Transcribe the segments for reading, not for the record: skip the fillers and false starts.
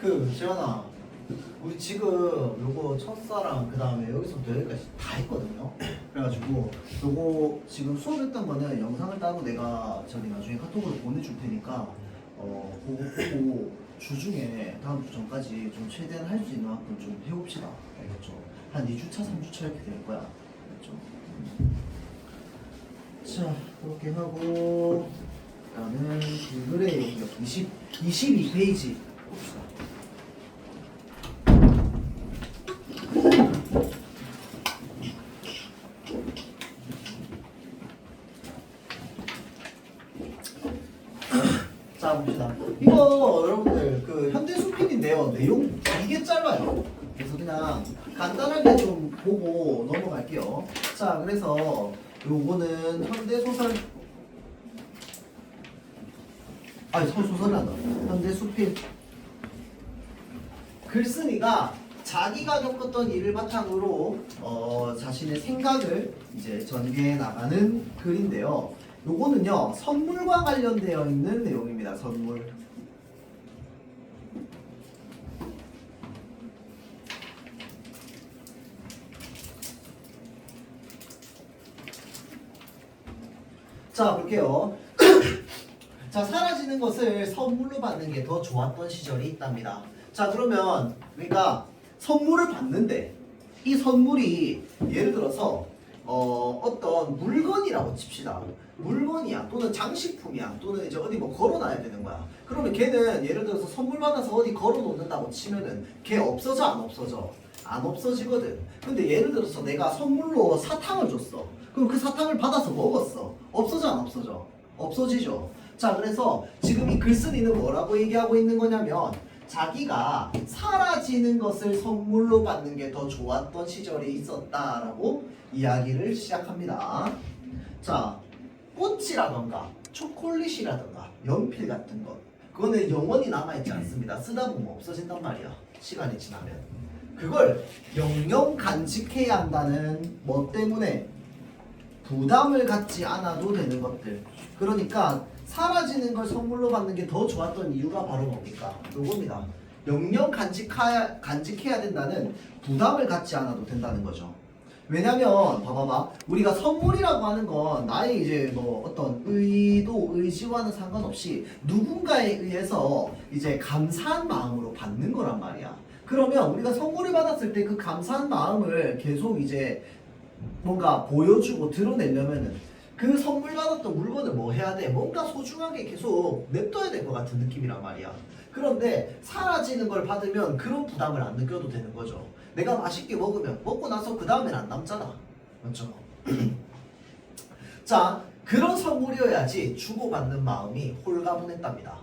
재현아, 우리 지금 요거 첫사랑 그 다음에 여기서부터 여기까지 다 했거든요. 그래가지고 요거 지금 수업했던 거는 영상을 따로 내가 저기 나중에 카톡으로 보내줄 테니까 그거 보고 주중에 다음 주 전까지 좀 최대한 할 수 있는 만큼 좀 해봅시다. 알겠죠? 한 2주차, 3주차 이렇게 될 거야. 알겠죠? 자, 그렇게 하고 일단은 글의 용역 22페이지 봅시다. 자, 봅시다. 이거 여러분들 그 현대수필인데요. 내용 되게 짧아요. 그래서 그냥 간단하게 좀 보고 넘어갈게요. 자, 그래서 요거는 현대소설 소설이란다. 현대수필 글쓴이가 자기가 겪었던 일을 바탕으로 자신의 생각을 이제 전개해 나가는 글인데요. 요거는요 선물과 관련되어 있는 내용입니다. 선물. 자, 볼게요. 자, 사라지는 것을 선물로 받는 게 더 좋았던 시절이 있답니다. 자, 그러면 그러니까 선물을 받는데 이 선물이 예를 들어서 어떤 물건이라고 칩시다. 물건이야 또는 장식품이야 또는 이제 어디 뭐 걸어놔야 되는 거야. 그러면 걔는 예를 들어서 선물 받아서 어디 걸어놓는다고 치면은 걔 없어져 안 없어져? 안 없어지거든. 근데 예를 들어서 내가 선물로 사탕을 줬어. 그럼 그 사탕을 받아서 먹었어. 없어져 안 없어져? 없어지죠. 자, 그래서 지금 이 글쓴이는 뭐라고 얘기하고 있는 거냐면 자기가 사라지는 것을 선물로 받는 게 더 좋았던 시절이 있었다라고 이야기를 시작합니다. 자, 꽃이라던가 초콜릿이라던가 연필 같은 것 그거는 영원히 남아있지 않습니다. 쓰다 보면 없어진단 말이야. 시간이 지나면. 그걸 영영 간직해야 한다는 뭐 때문에 부담을 갖지 않아도 되는 것들. 그러니까 사라지는 걸 선물로 받는 게 더 좋았던 이유가 바로 뭡니까? 요겁니다. 영영 간직해야 된다는 부담을 갖지 않아도 된다는 거죠. 왜냐면 봐봐봐, 우리가 선물이라고 하는 건 나의 이제 뭐 어떤 의도, 의지와는 상관없이 누군가에 의해서 이제 감사한 마음으로 받는 거란 말이야. 그러면 우리가 선물을 받았을 때 그 감사한 마음을 계속 이제 뭔가 보여주고 드러내려면은 그 선물 받았던 물건을 뭐 해야 돼? 뭔가 소중하게 계속 냅둬야 될 것 같은 느낌이란 말이야. 그런데 사라지는 걸 받으면 그런 부담을 안 느껴도 되는 거죠. 내가 맛있게 먹으면 먹고 나서 그 다음엔 안 남잖아. 맞죠? 자, 그런 선물이어야지 주고받는 마음이 홀가분했답니다.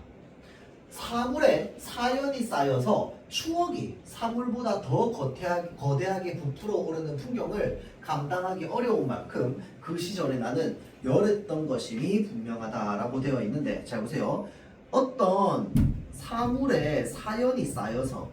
사물에 사연이 쌓여서 추억이 사물보다 더 거대하게 부풀어 오르는 풍경을 감당하기 어려운 만큼 그 시절에 나는 열했던 것임이 분명하다라고 되어 있는데, 잘 보세요. 어떤 사물에 사연이 쌓여서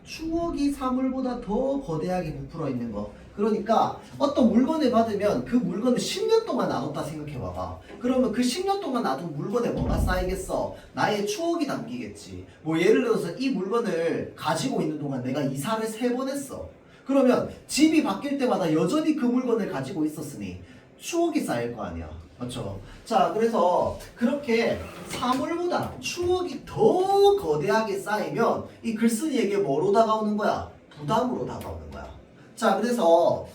추억이 사물보다 더 거대하게 부풀어 있는 거. 그러니까 어떤 물건을 받으면 그 물건을 10년 동안 놔뒀다 생각해봐봐. 그러면 그 10년 동안 놔둔 물건에 뭐가 쌓이겠어? 나의 추억이 담기겠지. 뭐 예를 들어서 이 물건을 가지고 있는 동안 내가 이사를 3번 했어. 그러면 집이 바뀔 때마다 여전히 그 물건을 가지고 있었으니 추억이 쌓일 거 아니야. 맞죠? 자, 그래서 그렇게 사물보다 추억이 더 거대하게 쌓이면 이 글쓴이에게 뭐로 다가오는 거야? 부담으로 다가오는 거야. 자, 그래서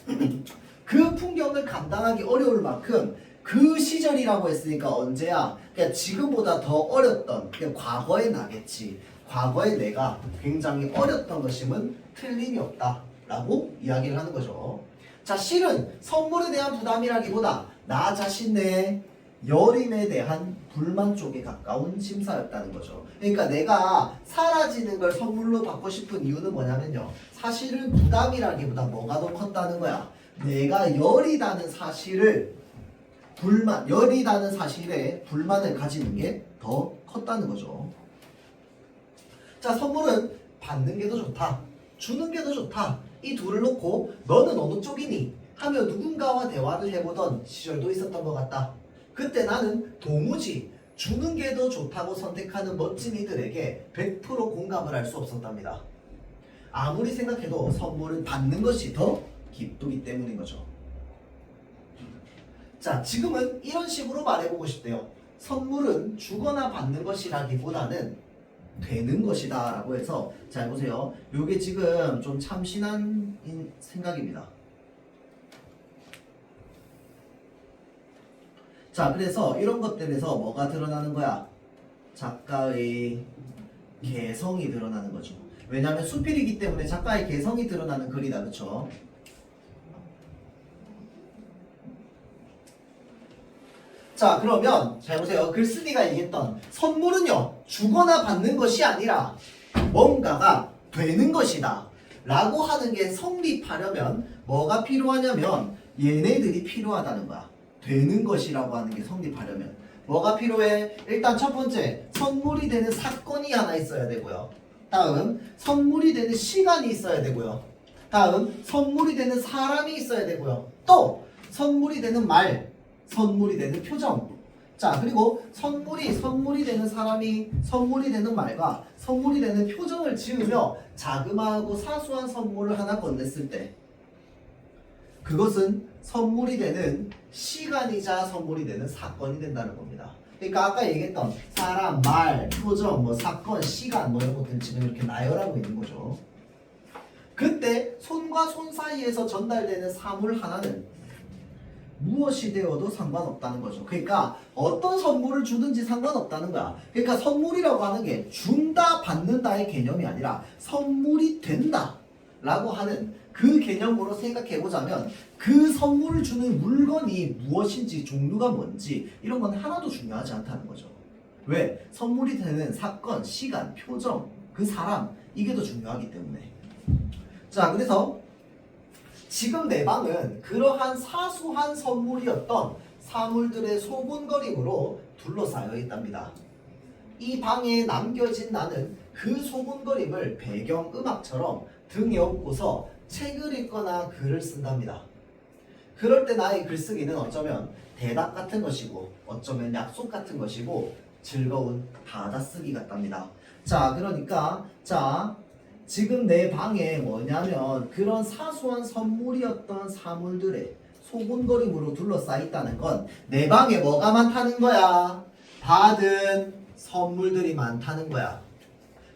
그 풍경을 감당하기 어려울 만큼 그 시절이라고 했으니까 언제야? 그냥 지금보다 더 어렸던 그냥 과거의 나겠지. 과거의 내가 굉장히 어렸던 것임은 틀림이 없다 라고 이야기를 하는 거죠. 자, 실은 선물에 대한 부담이라기보다 나 자신의 여림에 대한 불만 쪽에 가까운 심사였다는 거죠. 그러니까 내가 사라지는 걸 선물로 받고 싶은 이유는 뭐냐면요, 사실은 부담이라기보다 뭐가 더 컸다는 거야. 내가 열이라는 사실에 불만을 가지는 게 더 컸다는 거죠. 자, 선물은 받는 게 더 좋다, 주는 게 더 좋다, 이 둘을 놓고 너는 어느 쪽이니? 하며 누군가와 대화를 해보던 시절도 있었던 것 같다. 그때 나는 도무지 주는 게 더 좋다고 선택하는 멋진 이들에게 100% 공감을 할 수 없었답니다. 아무리 생각해도 선물은 받는 것이 더 기쁘기 때문인 거죠. 자, 지금은 이런 식으로 말해보고 싶대요. 선물은 주거나 받는 것이라기보다는 되는 것이다 라고 해서, 자 보세요. 요게 지금 좀 참신한 생각입니다. 자, 그래서 이런 것들에서 뭐가 드러나는 거야? 작가의 개성이 드러나는 거죠. 왜냐하면 수필이기 때문에 작가의 개성이 드러나는 글이다. 그쵸? 자, 그러면 잘 보세요. 글쓴이가 얘기했던 선물은요, 주거나 받는 것이 아니라 뭔가가 되는 것이다 라고 하는 게 성립하려면 뭐가 필요하냐면 얘네들이 필요하다는 거야. 되는 것이라고 하는 게 성립하려면 뭐가 필요해? 일단 첫 번째, 선물이 되는 사건이 하나 있어야 되고요. 다음, 선물이 되는 시간이 있어야 되고요. 다음, 선물이 되는 사람이 있어야 되고요. 또 선물이 되는 말, 선물이 되는 표정. 자, 그리고 선물이 되는 사람이 선물이 되는 말과 선물이 되는 표정을 지으며 자그마하고 사소한 선물을 하나 건넸을 때 그것은 선물이 되는 시간이자 선물이 되는 사건이 된다는 겁니다. 그러니까 아까 얘기했던 사람, 말, 표정, 뭐 사건, 시간 뭐 이런 것들 지금 이렇게 나열하고 있는 거죠. 그때 손과 손 사이에서 전달되는 사물 하나는 무엇이 되어도 상관없다는 거죠. 그러니까 어떤 선물을 주든지 상관없다는 거야. 그러니까 선물이라고 하는 게 준다 받는다의 개념이 아니라 선물이 된다 라고 하는 그 개념으로 생각해 보자면 그 선물을 주는 물건이 무엇인지 종류가 뭔지 이런 건 하나도 중요하지 않다는 거죠. 왜? 선물이 되는 사건, 시간, 표정, 그 사람 이게 더 중요하기 때문에. 자, 그래서 지금 내 방은 그러한 사소한 선물이었던 사물들의 소곤거림으로 둘러싸여 있답니다. 이 방에 남겨진 나는 그 소곤거림을 배경음악처럼 등에 업고서 책을 읽거나 글을 쓴답니다. 그럴 때 나의 글쓰기는 어쩌면 대답 같은 것이고 어쩌면 약속 같은 것이고 즐거운 받아쓰기 같답니다. 자, 그러니까 지금 내 방에 뭐냐면 그런 사소한 선물이었던 사물들의 소곤거림으로 둘러싸있다는 건 내 방에 뭐가 많다는 거야? 받은 선물들이 많다는 거야.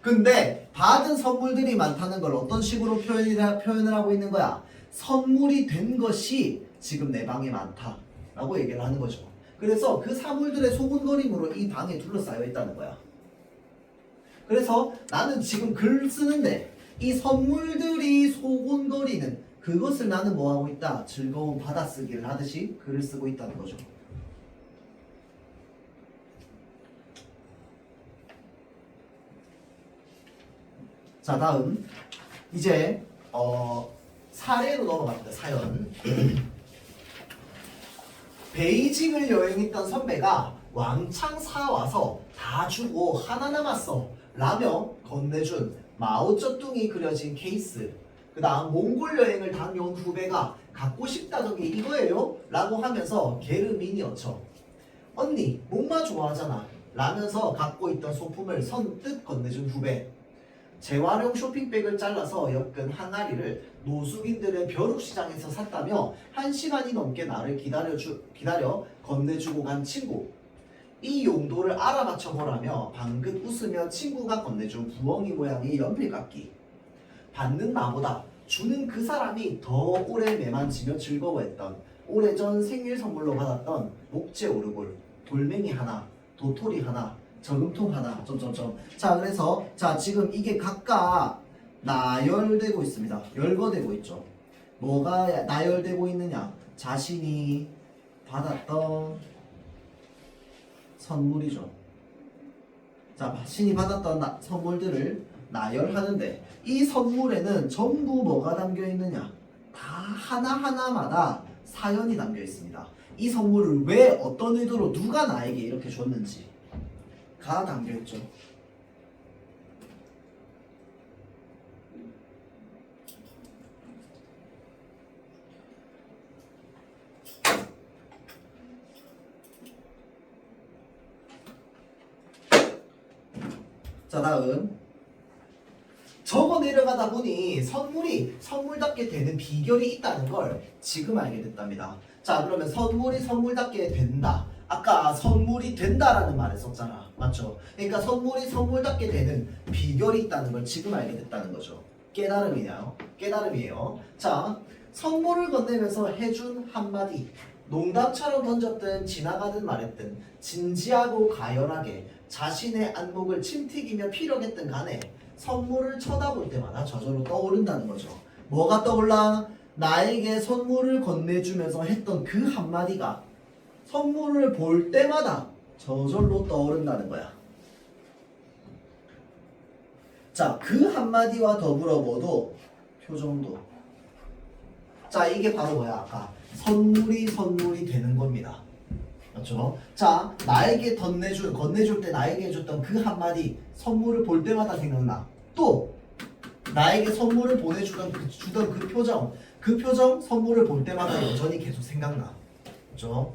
근데 받은 선물들이 많다는 걸 어떤 식으로 표현을 하고 있는 거야? 선물이 된 것이 지금 내 방에 많다라고 얘기를 하는 거죠. 그래서 그 사물들의 소곤거림으로 이 방에 둘러싸여 있다는 거야. 그래서 나는 지금 글 쓰는데 이 선물들이 소곤거리는 그것을 나는 뭐하고 있다? 즐거운 받아쓰기를 하듯이 글을 쓰고 있다는 거죠. 자, 다음 이제 사례로 넘어갑니다. 사연. 베이징을 여행했던 선배가 왕창 사와서 다 주고 하나 남았어 라며 건네준 마오쩌둥이 그려진 케이스. 그 다음 몽골 여행을 다녀온 후배가 갖고 싶다던 게 이거예요? 라고 하면서 게르미니어처 언니 목마 좋아하잖아 라면서 갖고 있던 소품을 선뜻 건네준 후배. 재활용 쇼핑백을 잘라서 엮은 항아리를 노숙인들의 벼룩시장에서 샀다며 1시간이 넘게 나를 기다려 건네주고 간 친구. 이 용도를 알아맞혀보라며 방긋 웃으며 친구가 건네준 부엉이 모양의 연필깎이. 받는 나보다 주는 그 사람이 더 오래 매만지며 즐거워했던 오래전 생일 선물로 받았던 목재 오르골, 돌멩이 하나, 도토리 하나, 저금통 하나, 점점점. 자, 그래서 지금 이게 각각 나열되고 있습니다. 열거되고 있죠. 뭐가 나열되고 있느냐? 자신이 받았던 선물이죠. 자, 자신이 받았던 선물들을 나열하는데 이 선물에는 전부 뭐가 담겨 있느냐? 다 하나하나마다 사연이 담겨 있습니다. 이 선물을 왜 어떤 의도로 누가 나에게 이렇게 줬는지 가 담겨 있죠. 자, 다음. 적어 내려가다 보니 선물이 선물답게 되는 비결이 있다는 걸 지금 알게 됐답니다. 자, 그러면 선물이 선물답게 된다. 아까 선물이 된다라는 말을 썼잖아. 맞죠? 그러니까 선물이 선물답게 되는 비결이 있다는 걸 지금 알게 됐다는 거죠. 깨달음이에요. 깨달음이에요. 자, 선물을 건네면서 해준 한마디. 농담처럼 던졌든 지나가든 말했든 진지하고 가열하게 자신의 안목을 침튀기며 피력했든 간에 선물을 쳐다볼 때마다 저절로 떠오른다는 거죠. 뭐가 떠올라? 나에게 선물을 건네주면서 했던 그 한마디가 선물을 볼 때마다 저절로 떠오른다는 거야. 자, 그 한마디와 더불어 뭐도 표정도. 자, 이게 바로 뭐야? 아까 선물이 되는 겁니다. 맞죠? 자, 나에게 건네줄 때 나에게 해줬던 그 한마디 선물을 볼 때마다 생각나. 또 나에게 선물을 보내주던 주던 그 표정 선물을 볼 때마다 여전히 계속 생각나. 그렇죠?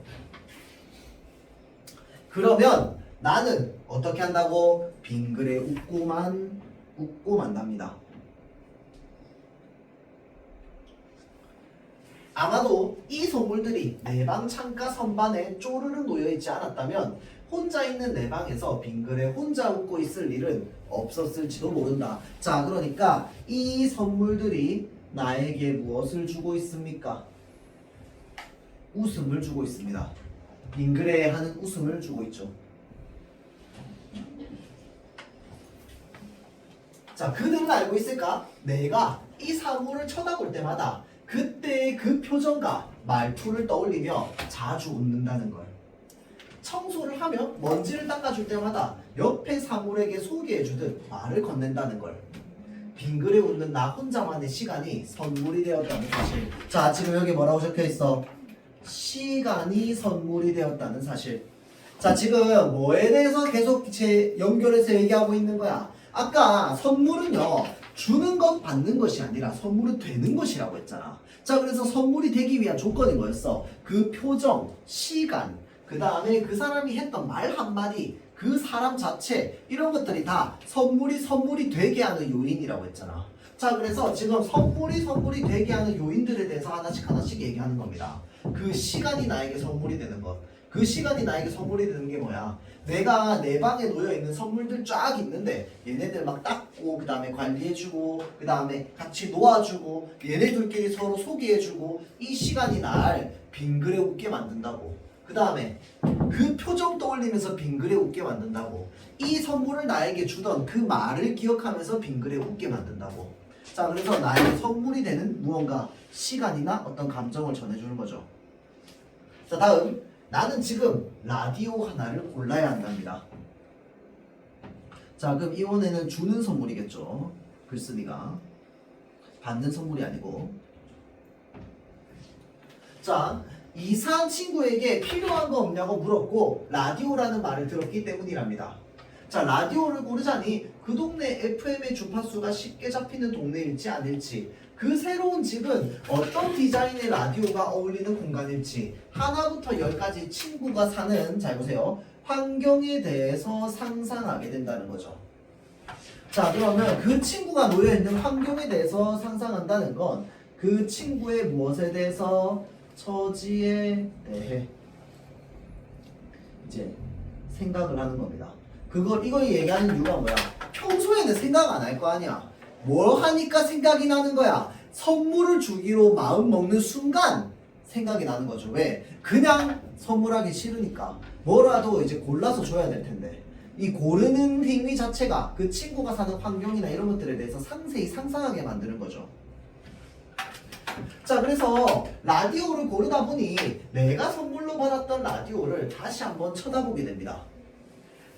그러면 나는 어떻게 한다고? 빙그레 웃고 만답니다. 아마도 이 선물들이 내 방 창가 선반에 쪼르르 놓여있지 않았다면 혼자 있는 내 방에서 빙그레 혼자 웃고 있을 일은 없었을지도 모른다. 자, 그러니까 이 선물들이 나에게 무엇을 주고 있습니까? 웃음을 주고 있습니다. 빙그레 하는 웃음을 주고 있죠. 자, 그들은 알고 있을까? 내가 이 사물을 쳐다볼 때마다 그때의 그 표정과 말투를 떠올리며 자주 웃는다는 걸. 청소를 하며 먼지를 닦아줄 때마다 옆에 사물에게 소개해주듯 말을 건넨다는 걸. 빙그레 웃는 나 혼자만의 시간이 선물이 되었다는 사실. 자, 지금 여기 뭐라고 적혀있어? 시간이 선물이 되었다는 사실. 자, 지금 뭐에 대해서 계속 연결해서 얘기하고 있는 거야? 아까 선물은요, 주는 것 받는 것이 아니라 선물은 되는 것이라고 했잖아. 자, 그래서 선물이 되기 위한 조건이 뭐였어? 그 표정, 시간, 그 다음에 그 사람이 했던 말 한마디, 그 사람 자체, 이런 것들이 다 선물이 되게 하는 요인이라고 했잖아. 자, 그래서 지금 선물이 되게 하는 요인들에 대해서 하나씩 얘기하는 겁니다. 그 시간이 나에게 선물이 되는 것. 그 시간이 나에게 선물이 되는 게 뭐야? 내가 내 방에 놓여있는 선물들 쫙 있는데 얘네들 막 닦고 그 다음에 관리해주고 그 다음에 같이 놓아주고 얘네들끼리 서로 소개해주고 이 시간이 날 빙그레 웃게 만든다고. 그 다음에 그 표정 떠올리면서 빙그레 웃게 만든다고. 이 선물을 나에게 주던 그 말을 기억하면서 빙그레 웃게 만든다고. 자, 그래서 나에게 선물이 되는 무언가 시간이나 어떤 감정을 전해주는 거죠. 자, 다음. 나는 지금 라디오 하나를 골라야 한답니다. 자, 그럼 이번에는 주는 선물이겠죠. 글쓴이가 받는 선물이 아니고. 자, 이사한 친구에게 필요한 거 없냐고 물었고 라디오라는 말을 들었기 때문이랍니다. 자, 라디오를 고르자니 그 동네 FM의 주파수가 쉽게 잡히는 동네일지 아닐지, 그 새로운 집은 어떤 디자인의 라디오가 어울리는 공간일지, 하나부터 10까지 친구가 사는, 잘 보세요, 환경에 대해서 상상하게 된다는 거죠. 자, 그러면 그 친구가 놓여있는 환경에 대해서 상상한다는 건 그 친구의 무엇에 대해서? 처지에 대해 이제 생각을 하는 겁니다. 이걸 얘기하는 이유가 뭐야? 평소에는 생각 안 할 거 아니야. 뭘 하니까 생각이 나는 거야? 선물을 주기로 마음 먹는 순간 생각이 나는 거죠. 왜? 그냥 선물하기 싫으니까. 뭐라도 이제 골라서 줘야 될 텐데. 이 고르는 행위 자체가 그 친구가 사는 환경이나 이런 것들에 대해서 상세히 상상하게 만드는 거죠. 자, 그래서 라디오를 고르다 보니 내가 선물로 받았던 라디오를 다시 한번 쳐다보게 됩니다.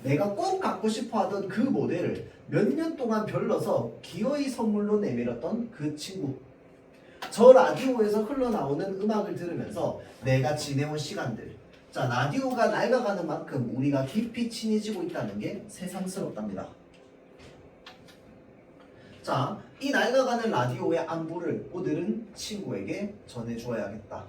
내가 꼭 갖고 싶어 하던 그 모델을 몇 년 동안 별러서 기어이 선물로 내밀었던 그 친구. 저 라디오에서 흘러나오는 음악을 들으면서 내가 지내온 시간들. 자, 라디오가 낡아가는 만큼 우리가 깊이 친해지고 있다는 게 새삼스럽답니다. 자, 이 낡아가는 라디오의 안부를 오늘은 친구에게 전해주어야겠다.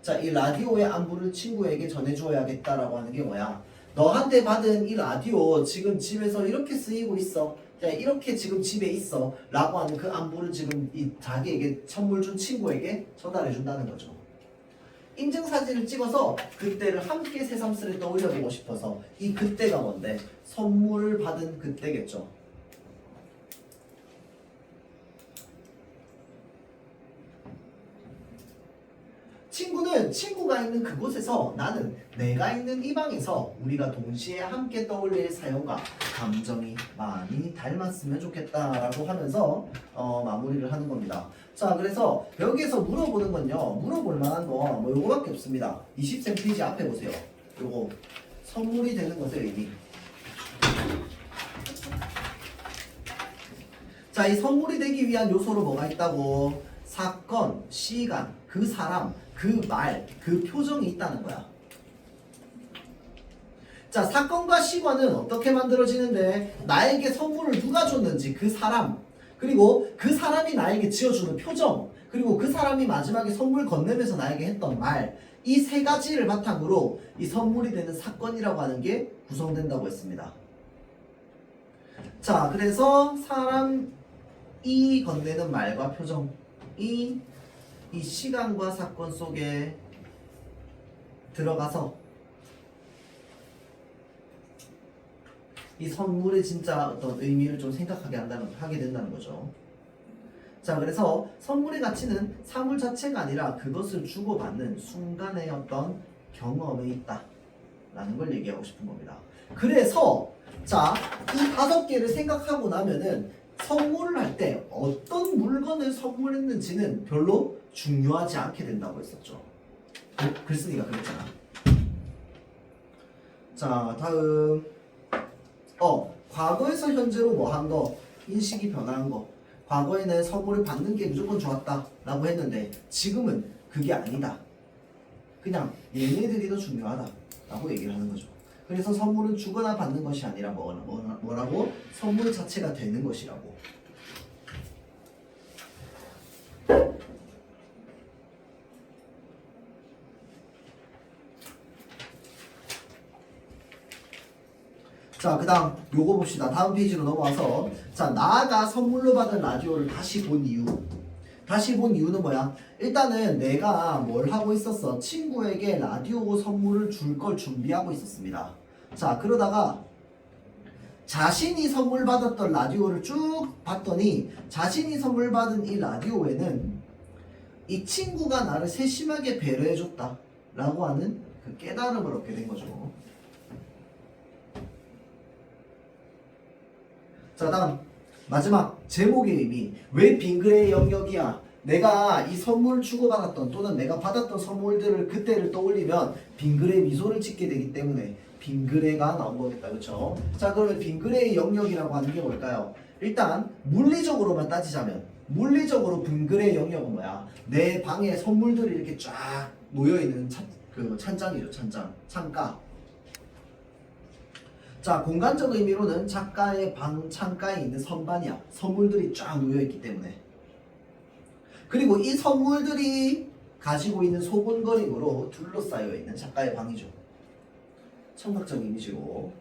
자, 이 라디오의 안부를 친구에게 전해주어야겠다라고 하는 게 뭐야? 너한테 받은 이 라디오 지금 집에서 이렇게 쓰이고 있어. 야, 이렇게 지금 집에 있어. 라고 하는 그 안부를 지금 이 자기에게 선물 준 친구에게 전달해 준다는 거죠. 인증사진을 찍어서 그때를 함께 새삼스레 떠올려보고 싶어서 이 그때가 뭔데? 선물을 받은 그때겠죠. 친구는 친구가 있는 그곳에서 나는 내가 있는 이 방에서 우리가 동시에 함께 떠올릴 사연과 감정이 많이 닮았으면 좋겠다라고 하면서 마무리를 하는 겁니다. 자, 그래서 여기에서 물어보는 건요. 물어볼 만한 거 뭐 요거밖에 없습니다. 20센 페이지 앞에 보세요. 요거 선물이 되는 것의 의미. 자, 이 선물이 되기 위한 요소로 뭐가 있다고? 사건, 시간, 그 사람, 그 말, 그 표정이 있다는 거야. 자, 사건과 시간은 어떻게 만들어지는데 나에게 선물을 누가 줬는지 그 사람, 그리고 그 사람이 나에게 지어주는 표정, 그리고 그 사람이 마지막에 선물 건네면서 나에게 했던 말, 이 세 가지를 바탕으로 이 선물이 되는 사건이라고 하는 게 구성된다고 했습니다. 자, 그래서 사람이 건네는 말과 표정이 이 시간과 사건 속에 들어가서 이 선물의 진짜 어떤 의미를 좀 생각하게 하게 된다는 거죠. 자, 그래서 선물의 가치는 사물 자체가 아니라 그것을 주고받는 순간의 어떤 경험에 있다 라는 걸 얘기하고 싶은 겁니다. 그래서 자, 이 5개를 생각하고 나면은 선물을 할 때 어떤 물건을 선물했는지는 별로 중요하지 않게 된다고 했었죠. 글쓴이가 그랬잖아. 자, 다음 과거에서 현재로 뭐 한 거, 인식이 변한 거. 과거에는 선물을 받는 게 무조건 좋았다 라고 했는데 지금은 그게 아니다. 그냥 얘네들이 더 중요하다 라고 얘기를 하는 거죠. 그래서 선물은 주거나 받는 것이 아니라 뭐라고? 선물 자체가 되는 것이라고. 자, 그 다음 요거 봅시다. 다음 페이지로 넘어와서 자, 나가 선물로 받은 라디오를 다시 본 이유. 다시 본 이유는 뭐야? 일단은 내가 뭘 하고 있었어? 친구에게 라디오 선물을 줄 걸 준비하고 있었습니다. 자, 그러다가 자신이 선물 받았던 라디오를 쭉 봤더니 자신이 선물 받은 이 라디오에는 이 친구가 나를 세심하게 배려해줬다 라고 하는 그 깨달음을 얻게 된 거죠. 자, 다음 마지막 제목의 의미. 왜 빙그레의 영역이야? 내가 이 선물을 주고받았던 또는 내가 받았던 선물들을 그때를 떠올리면 빙그레 미소를 짓게 되기 때문에 빙그레가 나온 거겠다. 그렇죠? 자, 그러면 빙그레의 영역이라고 하는 게 뭘까요? 일단 물리적으로만 따지자면 물리적으로 빙그레의 영역은 뭐야? 내 방에 선물들이 이렇게 쫙 모여있는 찬장이죠. 창가. 자, 공간적 의미로는 작가의 방 창가에 있는 선반이야. 선물들이 쫙 놓여있기 때문에. 그리고 이 선물들이 가지고 있는 소곤거림으로 둘러싸여 있는 작가의 방이죠. 청각적 이미지로.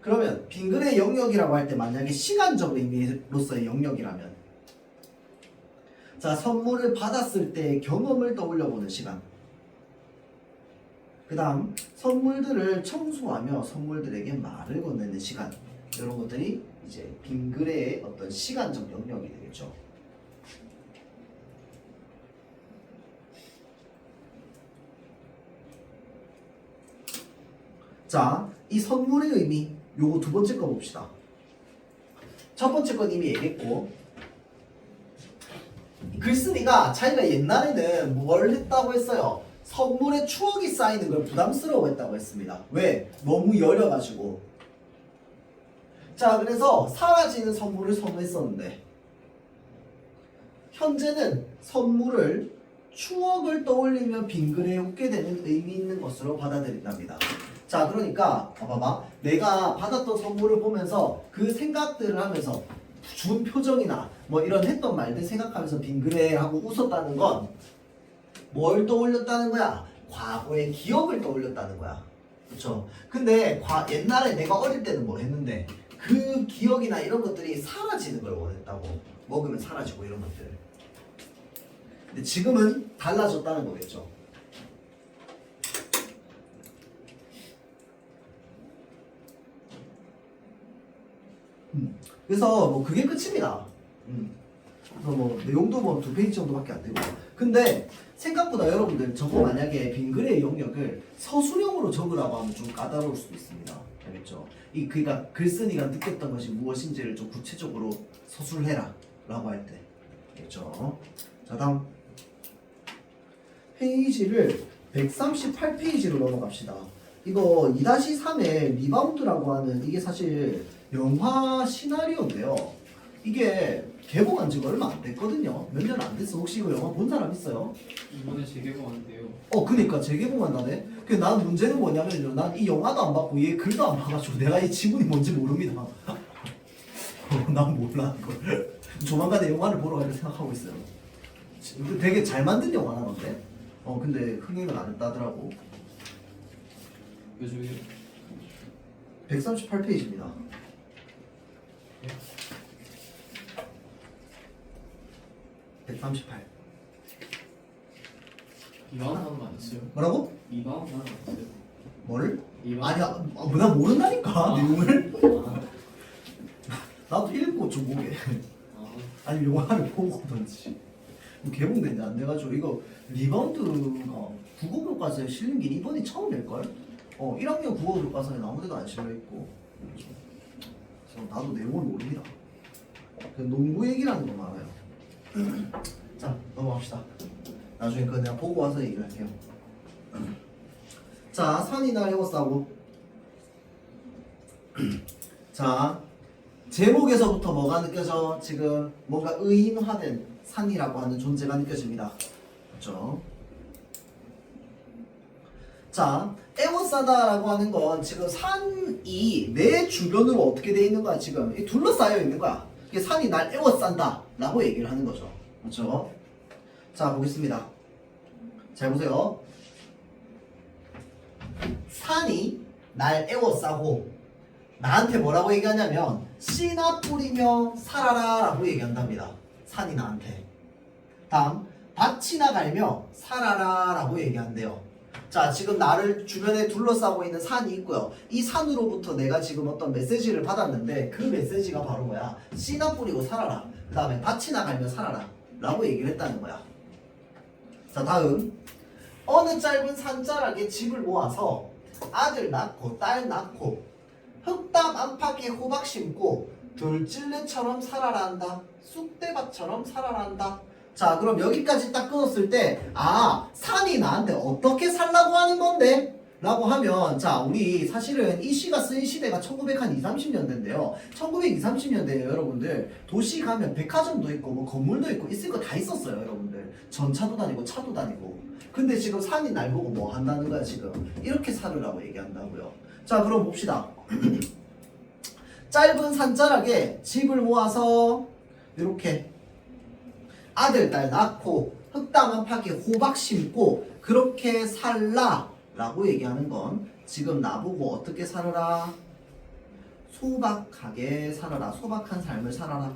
그러면 빙그레의 영역이라고 할 때 만약에 시간적 의미로서의 영역이라면 자, 선물을 받았을 때의 경험을 떠올려보는 시간. 그 다음 선물들을 청소하며 선물들에게 말을 건네는 시간. 이런 것들이 이제 빙그레의 어떤 시간적 영역이 되겠죠. 자, 이 선물의 의미 요거 두 번째 거 봅시다. 첫 번째 건 이미 얘기했고 글쓴이가 자기가 옛날에는 뭘 했다고 했어요? 선물에 추억이 쌓이는 걸 부담스러워했다고 했습니다. 왜? 너무 여려가지고. 자, 그래서 사라지는 선물을 선호했었는데 현재는 선물을 추억을 떠올리며 빙그레 웃게 되는 의미 있는 것으로 받아들인답니다. 자, 그러니까 봐봐. 내가 받았던 선물을 보면서 그 생각들을 하면서 준 표정이나 뭐 이런 했던 말들 생각하면서 빙그레 하고 웃었다는 건 뭘 떠올렸다는 거야? 과거의 기억을 떠올렸다는 거야. 그렇죠? 근데 옛날에 내가 어릴 때는 뭐 했는데 그 기억이나 이런 것들이 사라지는 걸 원했다고. 먹으면 사라지고 이런 것들. 근데 지금은 달라졌다는 거겠죠. 그래서 뭐 그게 끝입니다. 그래서 뭐 내용도 뭐 2페이지 정도밖에 안 되고. 근데 생각보다 여러분들 저거 만약에 빙그레의 영역을 서술형으로 적으라고 하면 좀 까다로울 수도 있습니다. 알겠죠? 그러니까 글쓴이가 느꼈던 것이 무엇인지를 좀 구체적으로 서술해라 라고 할 때. 알겠죠? 자, 다음 페이지를 138페이지로 넘어갑시다. 이거 2-3의 리바운드라고 하는 이게 사실 영화 시나리오인데요. 이게 개봉한 지가 얼마 안 됐거든요. 몇 년 안 됐어. 혹시 이거 영화 본 사람 있어요? 이번에 재개봉한대요. 그니까 재개봉한다네. 난 문제는 뭐냐면요. 난 이 영화도 안 봤고 얘 글도 안 봐가지고 내가 이 지문이 뭔지 모릅니다. 난 몰라 이걸. 조만간에 영화를 보러 갈까 생각하고 있어요. 되게 잘 만든 영화라는데. 근데 흥행은 안 했다더라고. 요즘에 138페이지입니다. 네? 138. 이방원 하는 거 아니었어요? 뭐라고? 이방원 하는 거 아니었어요? 뭘? 이방원. 아니야, 나 모른다니까 내용을. 아, 나도 읽고 좀 보게. 아, 아니 영화를 보고 오던지. 개봉된 지 안 돼가지고 이거 리바운드가 국어 교과서에 실린 게 이번이 처음일걸? 1학년 국어 교과서에 아무데도 안 실려있고. 그래서 나도 내용을 모릅니다. 그냥 농구 얘기라는 거 많아요. 자, 넘어갑시다. 나중에 그거 내가 보고 와서 얘기를 할게요. 자, 산이나 에워싸고. 자, 제목에서부터 뭐가 느껴져? 지금 뭔가 의인화된 산이라고 하는 존재가 느껴집니다. 그렇죠? 자, 에워싸다라고 하는 건 지금 산이 내 주변으로 어떻게 돼 있는 거야? 지금 둘러싸여 있는 거야. 이게 산이 날 에워싼다 라고 얘기를 하는 거죠. 그렇죠? 자, 보겠습니다. 잘 보세요. 산이 날 에워싸고 나한테 뭐라고 얘기하냐면 씨나 뿌리며 살아라 라고 얘기한답니다. 산이 나한테. 다음, 밭이나 갈며 살아라 라고 얘기한대요. 자, 지금 나를 주변에 둘러싸고 있는 산이 있고요. 이 산으로부터 내가 지금 어떤 메시지를 받았는데 그 메시지가 바로 뭐야? 씨나 뿌리고 살아라. 그 다음에 밭이나 갈며 살아라 라고 얘기를 했다는 거야. 자, 다음, 어느 짧은 산자락에 집을 모아서 아들 낳고 딸 낳고 흙담 안팎에 호박 심고 돌찔레처럼 살아라 한다. 쑥대밭처럼 살아라 한다. 자, 그럼 여기까지 딱 끊었을 때 산이 나한테 어떻게 살라고 하는 건데? 라고 하면 자, 우리 사실은 이 시가 쓰인 시대가 1920, 30년대인데요 1920, 30년대에 여러분들 도시 가면 백화점도 있고 뭐 건물도 있고 있을 거 다 있었어요. 여러분들 전차도 다니고 차도 다니고. 근데 지금 산이 날 보고 뭐 한다는 거야? 지금 이렇게 살으라고 얘기한다고요. 자, 그럼 봅시다. 짧은 산자락에 집을 모아서 이렇게 아들 딸 낳고 흙담 안팎에 호박 심고 그렇게 살라 라고 얘기하는 건 지금 나보고 어떻게 살아라? 소박하게 살아라. 소박한 삶을 살아라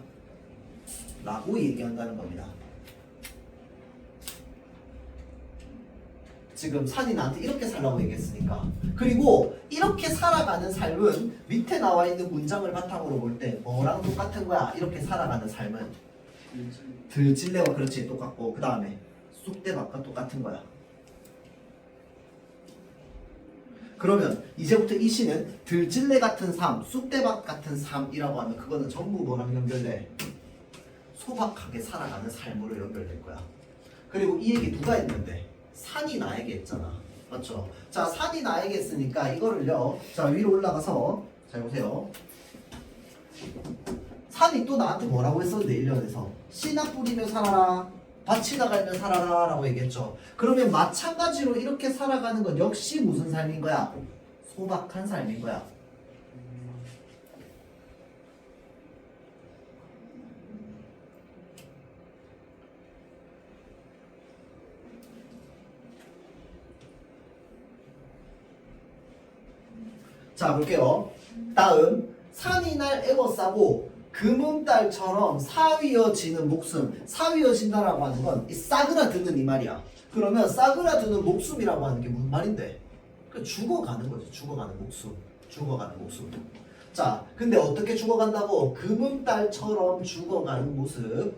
라고 얘기한다는 겁니다. 지금 산이 나한테 이렇게 살라고 얘기했으니까. 그리고 이렇게 살아가는 삶은 밑에 나와 있는 문장을 바탕으로 볼 때 뭐랑 똑같은 거야? 이렇게 살아가는 삶은 들찔레와 그렇지 똑같고 그 다음에 쑥대밭과 똑같은 거야. 그러면 이제부터 이 시는 들찔레 같은 삶, 쑥대밭 같은 삶이라고 하면 그거는 전부 뭐랑 연결돼? 소박하게 살아가는 삶으로 연결될 거야. 그리고 이 얘기 누가 했는데? 산이 나에게 했잖아. 맞죠? 자, 산이 나에게 했으니까 이거를요. 자, 위로 올라가서 잘 보세요. 산이 또 나한테 뭐라고 했었는데 1년에서 씨나 뿌리며 살아라. 밭이나 갈며 살아라 라고 얘기했죠. 그러면 마찬가지로 이렇게 살아가는 건 역시 무슨 삶인 거야? 소박한 삶인 거야. 자 볼게요. 다음 산이 날 에워싸고 금음달처럼 사위어지는 목숨. 사위어진다라고 하는 건 이 싸그라드는 이 말이야. 그러면 싸그라드는 목숨이라고 하는 게 무슨 말인데? 그러니까 죽어가는 거지. 죽어가는 목숨. 죽어가는 목숨. 자 근데 어떻게 죽어간다고? 금음달처럼 죽어가는 모습.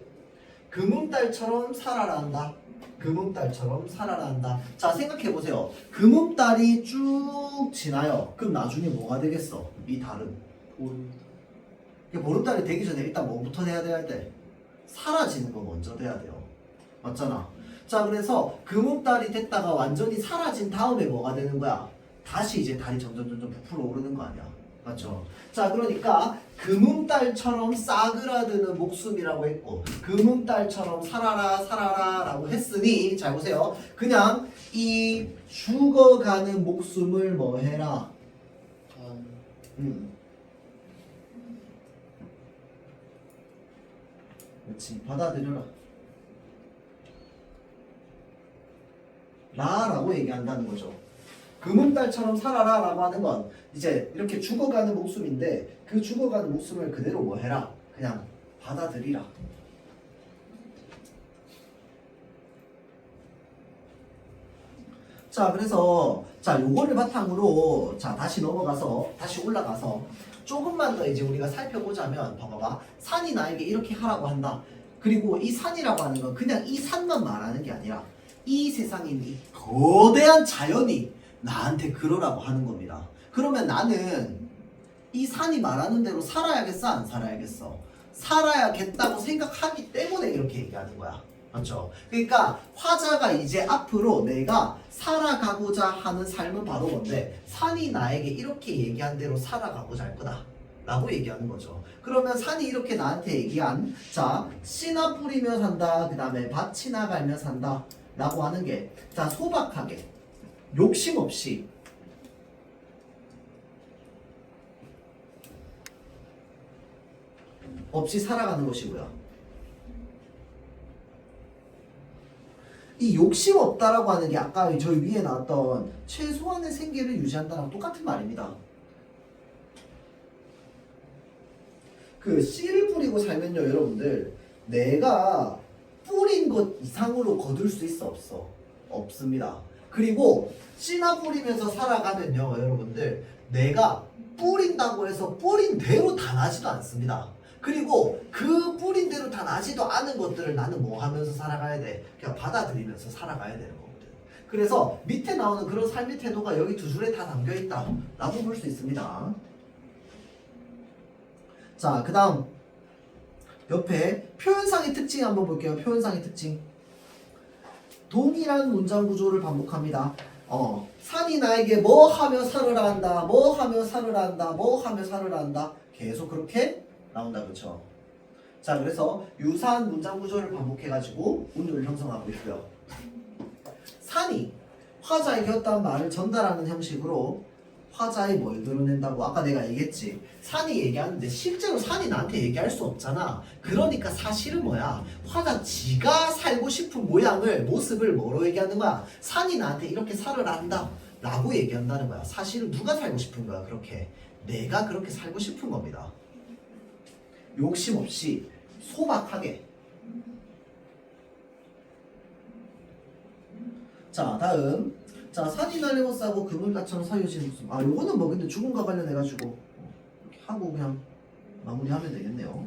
금음달처럼 살아라 한다. 금음달처럼 살아라 한다. 자 생각해보세요. 금음달이 쭉 지나요. 그럼 나중에 뭐가 되겠어? 이 달은 보름달이 되기 전에 일단 뭐부터 돼야 돼? 사라지는 거 먼저 돼야 돼요. 맞잖아. 자 그래서 금음달이 됐다가 완전히 사라진 다음에 뭐가 되는 거야? 다시 이제 달이 점점 부풀어 오르는 거 아니야. 맞죠? 자 그러니까 금음달처럼 싸그라드는 목숨이라고 했고 금음달처럼 살아라 살아라 라고 했으니 잘 보세요. 그냥 이 죽어가는 목숨을 뭐 해라? 그렇지. 받아들여라. 라고 얘기한다는 거죠. 금음달처럼 살아라 라고 하는 건 이제 이렇게 죽어가는 목숨인데 그 죽어가는 목숨을 그대로 뭐 해라? 그냥 받아들이라. 자 그래서 자 요거를 바탕으로 자 다시 넘어가서 다시 올라가서 조금만 더 이제 우리가 살펴보자면 봐봐봐. 산이 나에게 이렇게 하라고 한다. 그리고 이 산이라고 하는 건 그냥 이 산만 말하는 게 아니라 이 세상에 있는 이 거대한 자연이 나한테 그러라고 하는 겁니다. 그러면 나는 이 산이 말하는 대로 살아야겠어? 안 살아야겠어? 살아야겠다고 생각하기 때문에 이렇게 얘기하는 거야. 맞죠? 그러니까 화자가 이제 앞으로 내가 살아가고자 하는 삶은 바로 뭔데? 산이 나에게 이렇게 얘기한 대로 살아가고자 할 거다 라고 얘기하는 거죠. 그러면 산이 이렇게 나한테 얘기한 자 씨나 뿌리며 산다, 그 다음에 밭이나 갈며 산다 라고 하는 게 자 소박하게 욕심 없이 살아가는 것이고요. 이 욕심 없다라고 하는 게 아까 저희 위에 나왔던 최소한의 생계를 유지한다랑 똑같은 말입니다. 그 씨를 뿌리고 살면요 여러분들 내가 뿌린 것 이상으로 거둘 수 있어 없어? 없습니다. 그리고 씨나 뿌리면서 살아가면요 여러분들 내가 뿌린다고 해서 뿌린 대로 다 나지도 않습니다. 그리고 그 뿌린 대로 다 나지도 않은 것들을 나는 뭐 하면서 살아가야 돼? 그냥 받아들이면서 살아가야 되는 거거든. 그래서 밑에 나오는 그런 삶의 태도가 여기 두 줄에 다 담겨있다 라고 볼 수 있습니다. 자, 그 다음 옆에 표현상의 특징 한번 볼게요. 표현상의 특징. 동일한 문장 구조를 반복합니다. 산이 나에게 뭐 하며 살으라 한다, 뭐 하며 살으라 한다, 뭐 하며 살으라 한다. 계속 그렇게 나온다, 그렇죠? 자, 그래서 유사한 문장 구조를 반복해가지고 운율을 형성하고 있고요. 산이 화자에게 어떤 말을 전달하는 형식으로 화자에 뭘 드러낸다고 아까 내가 얘기했지. 산이 얘기하는데 실제로 산이 나한테 얘기할 수 없잖아. 그러니까 사실은 뭐야? 화가 지가 살고 싶은 모습을 뭐로 얘기하는 거야? 산이 나한테 이렇게 살으라 한다 라고 얘기한다는 거야. 사실은 누가 살고 싶은 거야? 그렇게 내가 그렇게 살고 싶은 겁니다. 욕심 없이 소박하게. 자, 다음. 자, 산이 날리고 싸고 그물가처럼 사유진 목숨. 아, 요거는 뭐 근데 죽음과 관련해가지고 이렇게 하고 그냥 마무리하면 되겠네요.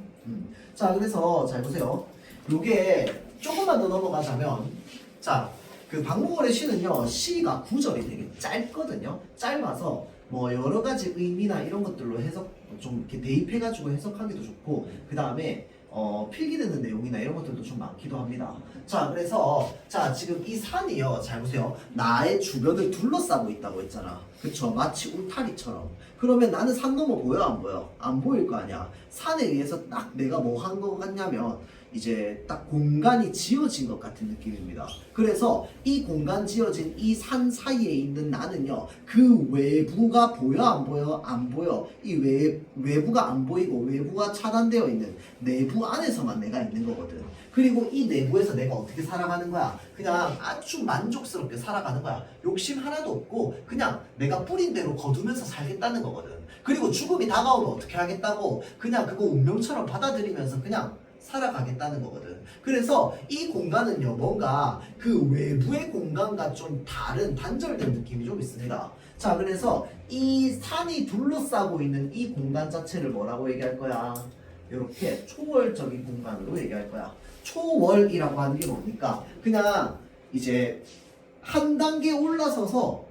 자, 그래서 잘 보세요. 요게 조금만 더 넘어가자면, 자, 그 박목월의 시는요, 시가 구절이 되게 짧거든요. 짧아서 뭐 여러 가지 의미나 이런 것들로 해석 좀 이렇게 대입해가지고 해석하기도 좋고, 그 다음에 필기되는 내용이나 이런 것들도 좀 많기도 합니다. 자, 그래서 자 지금 이 산이요, 잘 보세요. 나의 주변을 둘러싸고 있다고 했잖아. 그쵸? 마치 울타리처럼. 그러면 나는 산 넘어 보여 안 보여? 안 보일 거 아니야. 산에 의해서 딱 내가 뭐 한 거 같냐면 이제 딱 공간이 지어진 것 같은 느낌입니다. 그래서 이 공간 지어진 이 산 사이에 있는 나는요, 그 외부가 보여 안 보여? 안 보여. 이 외부가 안 보이고 외부가 차단되어 있는 내부 안에서만 내가 있는 거거든. 그리고 이 내부에서 내가 어떻게 살아가는 거야? 그냥 아주 만족스럽게 살아가는 거야. 욕심 하나도 없고 그냥 내가 뿌린 대로 거두면서 살겠다는 거거든. 그리고 죽음이 다가오면 어떻게 하겠다고? 그냥 그거 운명처럼 받아들이면서 그냥 살아가겠다는 거거든. 그래서 이 공간은요, 뭔가 그 외부의 공간과 좀 다른 단절된 느낌이 좀 있습니다. 자, 그래서 이 산이 둘러싸고 있는 이 공간 자체를 뭐라고 얘기할 거야? 이렇게 초월적인 공간으로 얘기할 거야. 초월이라고 하는 게 뭡니까? 그냥 이제 한 단계 올라서서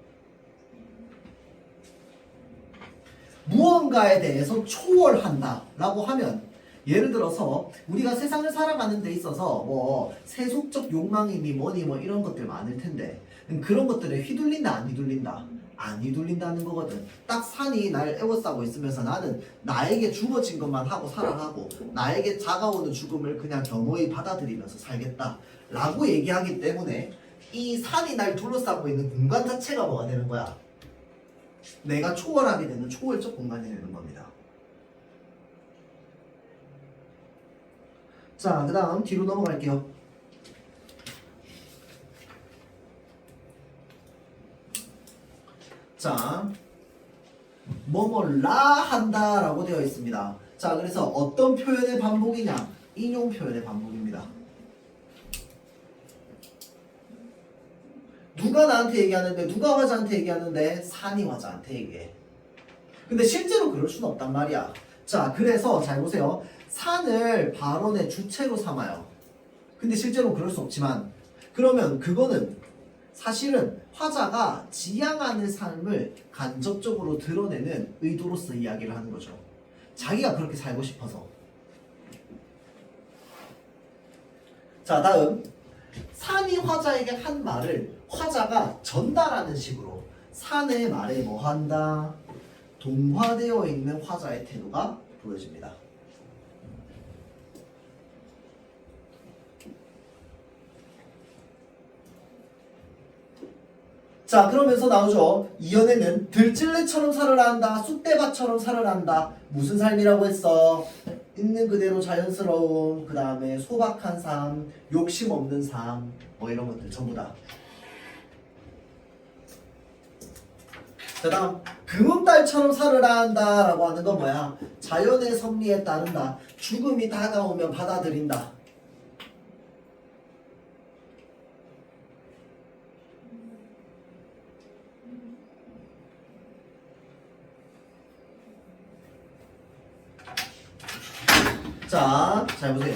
무언가에 대해서 초월한다 라고 하면, 예를 들어서 우리가 세상을 살아가는 데 있어서 뭐 세속적 욕망이니 뭐니 뭐 이런 것들 많을 텐데, 그런 것들에 휘둘린다 안 휘둘린다? 안 휘둘린다는 거거든. 딱 산이 날 에워싸고 있으면서 나는 나에게 주어진 것만 하고 살아가고 나에게 다가오는 죽음을 그냥 겸허히 받아들이면서 살겠다 라고 얘기하기 때문에, 이 산이 날 둘러싸고 있는 공간 자체가 뭐가 되는 거야? 내가 초월하게 되는 초월적 공간이 되는 겁니다. 자, 그 다음 뒤로 넘어갈게요. 자, 뭐뭐라 한다 라고 되어 있습니다. 자, 그래서 어떤 표현의 반복이냐? 인용 표현의 반복입니다. 누가 나한테 얘기하는데, 누가 화자한테 얘기하는데? 산이 화자한테 얘기해. 근데 실제로 그럴 수는 없단 말이야. 자, 그래서 잘 보세요. 산을 발언의 주체로 삼아요. 근데 실제로 그럴 수 없지만, 그러면 그거는 사실은 화자가 지향하는 삶을 간접적으로 드러내는 의도로서 이야기를 하는 거죠. 자기가 그렇게 살고 싶어서. 자, 다음. 산이 화자에게 한 말을 화자가 전달하는 식으로 산의 말에 뭐 한다? 동화되어 있는 화자의 태도가 보여집니다. 자, 그러면서 나오죠. 이연에는 들찔레처럼 살아라 한다. 쑥대밭처럼 살아라 한다. 무슨 삶이라고 했어? 있는 그대로 자연스러움, 그 다음에 소박한 삶, 욕심 없는 삶, 뭐 이런 것들 전부 다. 그 다음 금음달처럼 살아라 한다 라고 하는 건 뭐야? 자연의 섭리에 따른다. 죽음이 다가오면 받아들인다. 자, 잘 보세요.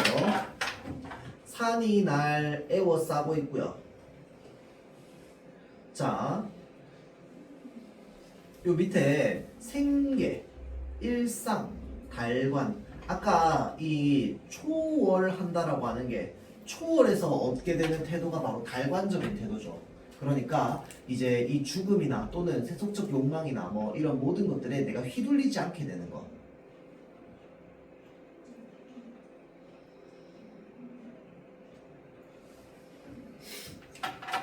산이 날 에워싸고 있고요. 자, 요 밑에 생계, 일상, 달관. 아까 이 초월한다라고 하는 게 초월해서 얻게 되는 태도가 바로 달관적인 태도죠. 그러니까 이제 이 죽음이나 또는 세속적 욕망이나 뭐 이런 모든 것들에 내가 휘둘리지 않게 되는 거.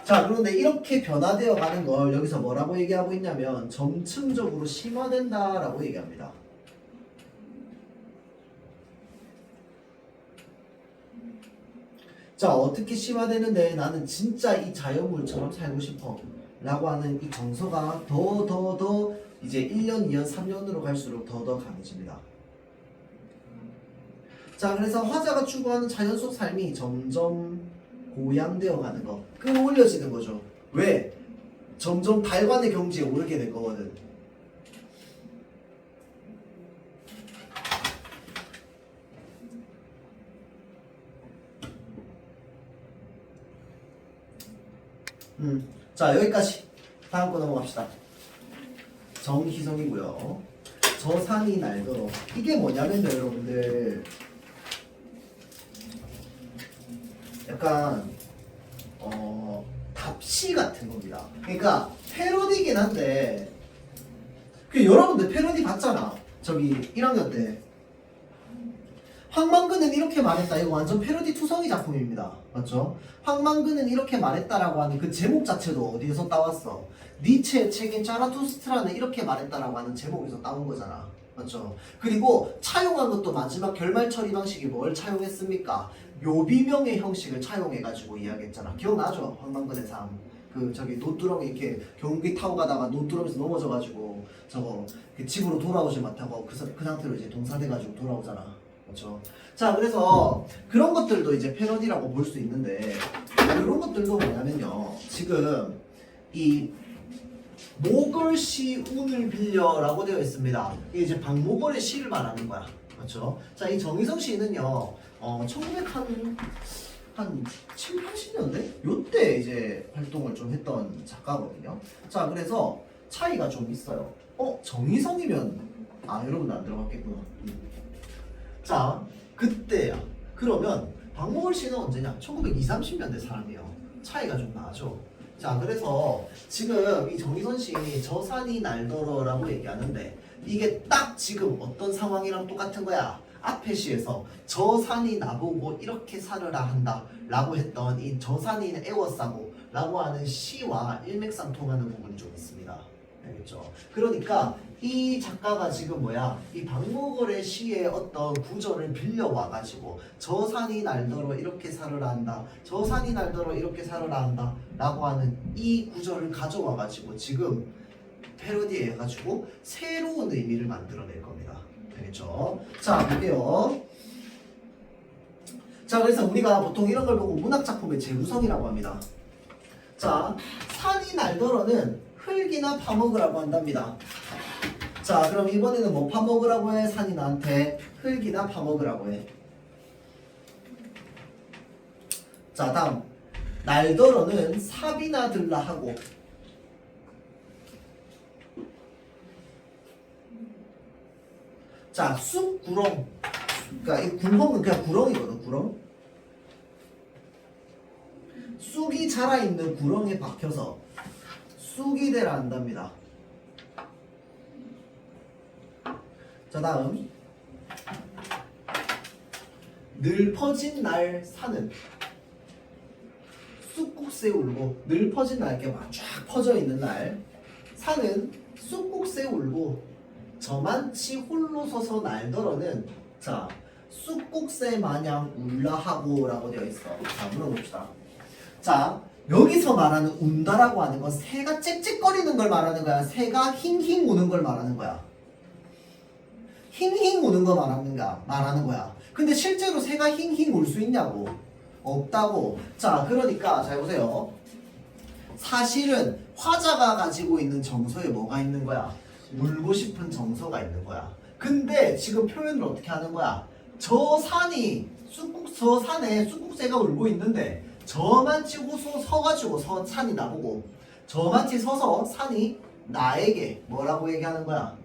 자, 그런데 이렇게 변화되어 가는 걸 여기서 뭐라고 얘기하고 있냐면 점층적으로 심화된다라고 얘기합니다. 자, 어떻게 심화되는데 나는 진짜 이 자연물처럼 살고 싶어 라고 하는 이 정서가 더 이제 1년, 2년, 3년으로 갈수록 더 강해집니다. 자, 그래서 화자가 추구하는 자연 속 삶이 점점 고양되어 가는 거, 끌어올려지는 거죠. 왜? 점점 달관의 경지에 오르게 될 거거든. 자, 여기까지. 다음 거 넘어갑시다. 정희성이고요. 저 산이 날더러. 이게 뭐냐면요, 여러분들. 약간 답시 같은 겁니다. 그러니까 패러디긴 한데, 그 여러분들 패러디 봤잖아. 저기 1학년 때 황만근은 이렇게 말했다. 이거 완전 패러디 투성이 작품입니다. 맞죠? 황만근은 이렇게 말했다라고 하는 그 제목 자체도 어디에서 따왔어? 니체의 책인 자라투스트라는 이렇게 말했다라고 하는 제목에서 따온 거잖아. 맞죠? 그리고 차용한 것도 마지막 결말 처리 방식이 뭘 차용했습니까? 묘비명의 형식을 차용해가지고 이야기했잖아. 기억나죠? 황만근의 삶. 그 저기 노뚜렁이 이렇게 경운기 타고 가다가 노뚜렁에서 넘어져가지고 저거 그 집으로 돌아오지 못하고 그 상태로 이제 동사돼가지고 돌아오잖아. 그렇죠? 자, 그래서 그런 것들도 이제 패러디라고 볼 수 있는데 이런 것들도 뭐냐면요. 지금 이 모걸시 운을 빌려라고 되어 있습니다. 이게 이제 박모걸의 시를 말하는 거야. 그렇죠? 자, 이 정희성 씨는요. 1900한 7, 80년대? 요때 이제 활동을 좀 했던 작가거든요. 자, 그래서 차이가 좀 있어요. 정희성이면 여러분 안 들어갔겠구나. 자, 그때야. 그러면 박모걸 씨는 언제냐? 1920, 30년대 사람이에요. 차이가 좀 나죠. 자, 그래서 지금 이 정희선 씨 저 산이 날더러라고 얘기하는데 이게 딱 지금 어떤 상황이랑 똑같은 거야. 앞에 시에서 저 산이 나보고 이렇게 살으라 한다 라고 했던 이 저 산이 애워싸고 라고 하는 시와 일맥상통하는 부분이 좀 있습니다. 알겠죠? 그러니까 이 작가가 지금 이 박모걸의 시의 어떤 구절을 빌려와가지고 저 산이 날더러 이렇게 살으라 한다, 저 산이 날더러 이렇게 살으라 한다 라고 하는 이 구절을 가져와가지고 지금 패러디해가지고 새로운 의미를 만들어낼 겁니다. 알겠죠? 자, 볼게요. 자, 그래서 우리가 보통 이런 걸 보고 문학작품의 재구성이라고 합니다. 자, 산이 날더러는 흙이나 파먹으라고 한답니다. 자, 그럼 이번에는 뭐 파먹으라고 해? 산이 나한테 흙이나 파먹으라고 해. 자, 다음 날더러는 삽이나 들라 하고. 자, 쑥구렁. 그러니까 이 구렁은 그냥 구렁이거든. 구렁. 쑥이 자라있는 구렁에 박혀서 쑥이 되라 한답니다. 자, 다음 늘 퍼진 날 산은 쑥국새 울고. 늘 퍼진 날 이렇게 막 쫙 퍼져 있는 날 산은 쑥국새 울고 저만치 홀로 서서 날더러는 자 쑥국새 마냥 울라 하고 라고 되어 있어. 자, 물어봅시다. 자, 여기서 말하는 운다라고 하는 건 새가 짹짹거리는 걸 말하는 거야? 새가 힝힝 우는 걸 말하는 거야? 힝힝 우는 거 말하는 거야. 근데 실제로 새가 힝힝 울 수 있냐고? 없다고. 자, 그러니까 잘 보세요. 사실은 화자가 가지고 있는 정서에 뭐가 있는 거야? 울고 싶은 정서가 있는 거야. 근데 지금 표현을 어떻게 하는 거야? 저 산에 쑥국새가 울고 있는데 저만치 서가지고 산이 나보고 저만치 서서 산이 나에게 뭐라고 얘기하는 거야?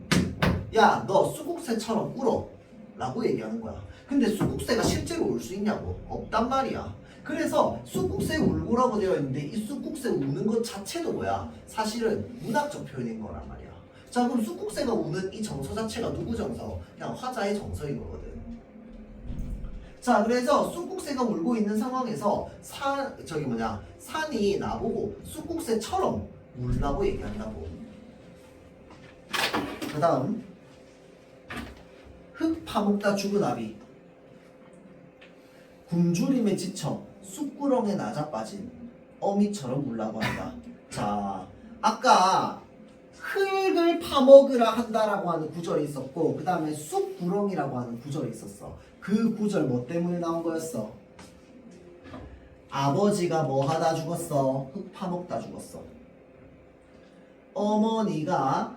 야, 너 쑥국새처럼 울어 라고 얘기하는 거야. 근데 쑥국새가 실제로 울 수 있냐고? 없단 말이야. 그래서 쑥국새 울고라고 되어 있는데 이 쑥국새 우는 것 자체도 뭐야? 사실은 문학적 표현인 거란 말이야. 자, 그럼 쑥국새가 우는 이 정서 자체가 누구 정서? 그냥 화자의 정서인 거거든. 자, 그래서 쑥국새가 울고 있는 상황에서 산이 나보고 쑥국새처럼 울라고 얘기한다고. 그 다음 흙 파먹다 죽은 아비. 굶주림에 지쳐 쑥구렁에 나자빠진 어미처럼 울라고 한다. 자, 아까 흙을 파먹으라 한다라고 하는 구절이 있었고 그 다음에 쑥구렁이라고 하는 구절이 있었어. 그 구절 뭐 때문에 나온 거였어? 아버지가 뭐 하다 죽었어? 흙 파먹다 죽었어. 어머니가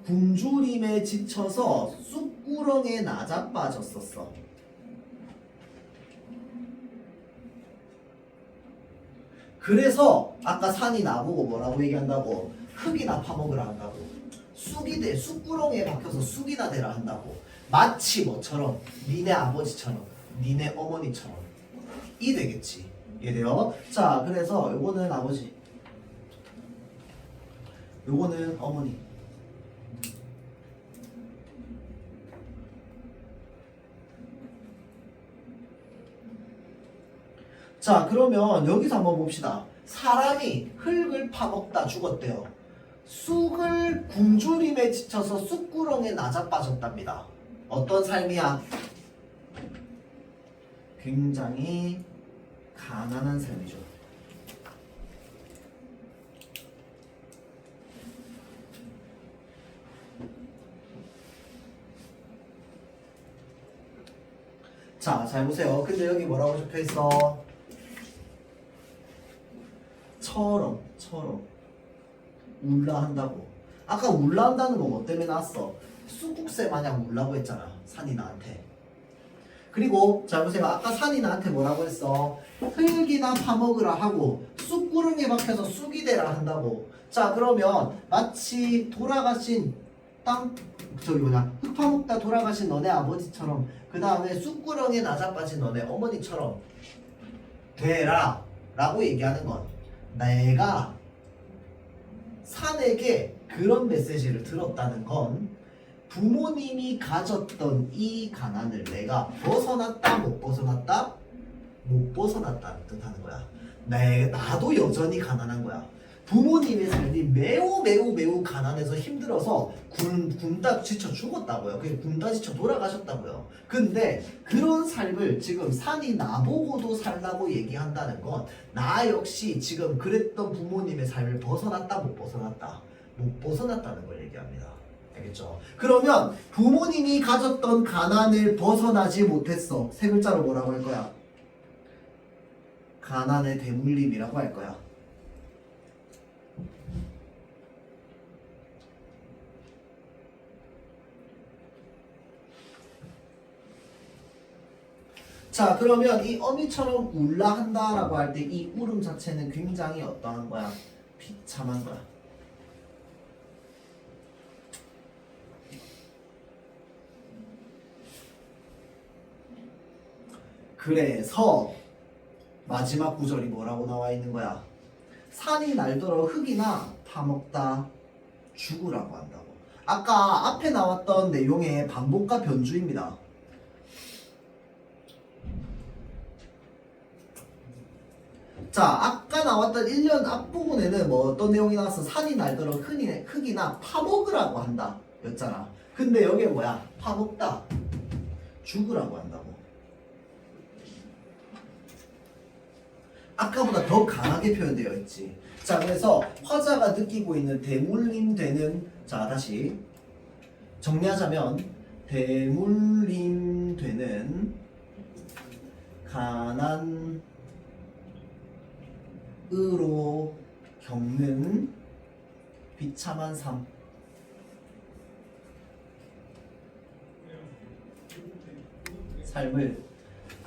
굶주림에 지쳐서 쑥구렁에 나자빠졌었어. 그래서 아까 산이 나보고 뭐라고 얘기한다고? 흙이나 파먹으라 한다고. 쑥구렁에 박혀서 쑥이나 되라 한다고. 마치 뭐처럼? 니네 아버지처럼, 니네 어머니처럼. 이 되겠지. 이해돼요? 자, 그래서 요거는 아버지, 요거는 어머니. 자, 그러면 여기서 한번 봅시다. 사람이 흙을 파먹다 죽었대요. 쑥을 굶주림에 지쳐서 쑥구렁에 나자빠졌답니다. 어떤 삶이야? 굉장히 가난한 삶이죠. 자, 잘 보세요. 근데 여기 뭐라고 적혀 있어? 처럼 울라 한다고. 아까 울라 한다는 거 뭐 때문에 나왔어? 쑥국새 마냥 울라고 했잖아, 산이 나한테. 그리고 잘 보세요. 아까 산이 나한테 뭐라고 했어? 흙이나 파먹으라 하고 쑥구름에 박혀서 쑥이 되라 한다고. 자, 그러면 마치 돌아가신 흙 파먹다 돌아가신 너네 아버지처럼, 그 다음에 쑥구렁에 나자빠진 너네 어머니처럼 되라 라고 얘기하는 건, 내가 산에게 그런 메시지를 들었다는 건 부모님이 가졌던 이 가난을 내가 벗어났다 못 벗어났다? 못 벗어났다는 뜻하는 거야. 나도 여전히 가난한 거야. 부모님의 삶이 매우 가난해서 힘들어서 굶다 지쳐 죽었다고요. 그게 굶다 지쳐 돌아가셨다고요. 근데 그런 삶을 지금 산이 나보고도 살라고 얘기한다는 건, 나 역시 지금 그랬던 부모님의 삶을 벗어났다 못 벗어났다? 못 벗어났다는 걸 얘기합니다. 알겠죠? 그러면 부모님이 가졌던 가난을 벗어나지 못했어. 세 글자로 뭐라고 할 거야? 가난의 대물림이라고 할 거야. 자, 그러면 이 어미처럼 울라 한다라고 할 때 이 울음 자체는 굉장히 어떠한 거야? 비참한 거야. 그래서 마지막 구절이 뭐라고 나와 있는 거야? 산이 날더러 흙이나 파먹다 죽으라고 한다고. 아까 앞에 나왔던 내용의 반복과 변주입니다. 자, 아까 나왔던 1년 앞부분에는 뭐 어떤 내용이 나왔어? 산이 날더러 흙이나 파먹으라고 한다 였잖아. 근데 여기에 뭐야? 파먹다 죽으라고 한다고. 아까보다 더 강하게 표현되어 있지. 자, 그래서 화자가 느끼고 있는 대물림되는, 자, 다시 정리하자면 대물림되는 가난으로 겪는 비참한 삶. 삶을